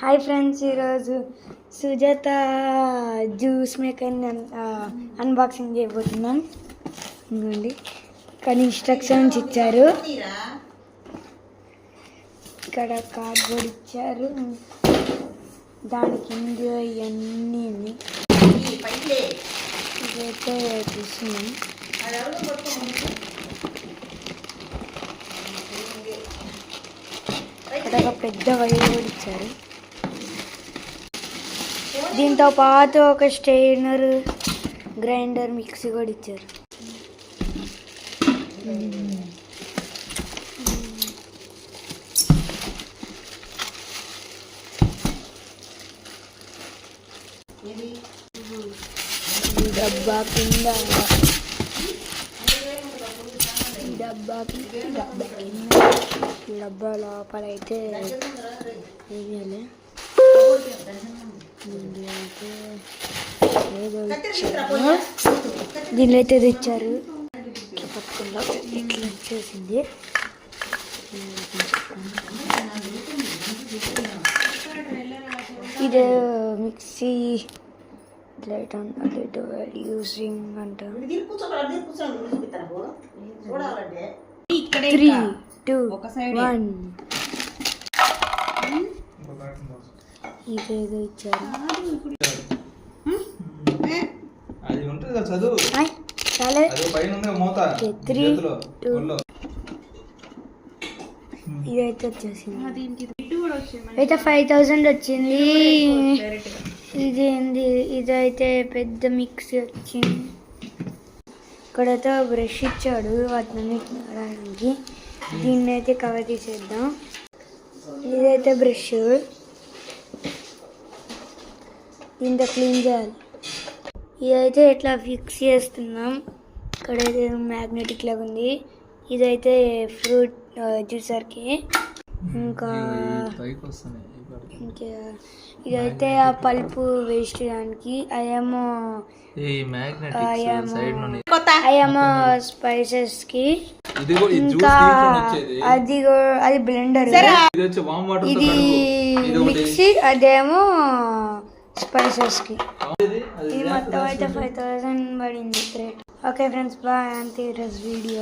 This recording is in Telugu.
హాయ్ ఫ్రెండ్స్, ఈరోజు సుజాత జ్యూస్ మేకర్ని అన్బాక్సింగ్ చేయబోతున్నాం. ఇంకోండి, కానీ ఇన్స్ట్రక్షన్స్ ఇచ్చారు. ఇక్కడ కార్డ్బోర్డ్ ఇచ్చారు, దాని కింద ఇవన్నీ ఇదైతే చూస్తున్నాం. ఇక్కడ ఒక పెద్ద వైర్ కూడా ఇచ్చారు. దీంతో పాటు ఒక స్ట్రెయినర్, గ్రైండర్, మిక్సీ కూడా ఇచ్చారు. డబ్బా కింద డబ్బా లోపల అయితే వేయాలి. దీనిలో అయితే తెచ్చారు. పట్టుకుందా ఇట్లా వచ్చేసింది. ఇది మిక్సీ లైట్ ఆన్ యూజింగ్ అంట. 3, 2, 1. ఇదేదో ఇచ్చారు. ఇదైతే వచ్చేసింది. అయితే 5000 వచ్చింది. ఇదేంది, ఇదైతే పెద్ద మిక్సీ వచ్చింది. ఇక్కడైతే బ్రష్ ఇచ్చాడు వాటిని తినడానికి. దీన్ని అయితే కవర్ తీసేద్దాం. ఇదైతే బ్రష్, దీంతో క్లీన్ చేయాలి. ఇదైతే ఇట్లా ఫిక్స్ చేస్తున్నాం. ఇక్కడైతే మ్యాగ్నెటిక్ లాగా ఉంది. ఇదైతే ఫ్రూట్ జ్యూసర్కి. ఇంకా ఇదైతే ఆ పల్పు వేస్ట్ దానికి. అయేమో స్పైసెస్ కి. ఇంకా అది బ్లెండర్, ఇది మిక్సీ, అదేమో స్పైసెస్ కి. ఇది మొత్తం అయితే 5000 పడింది రేట్. Okay friends, bye. అంతే ఈరోజు వీడియో.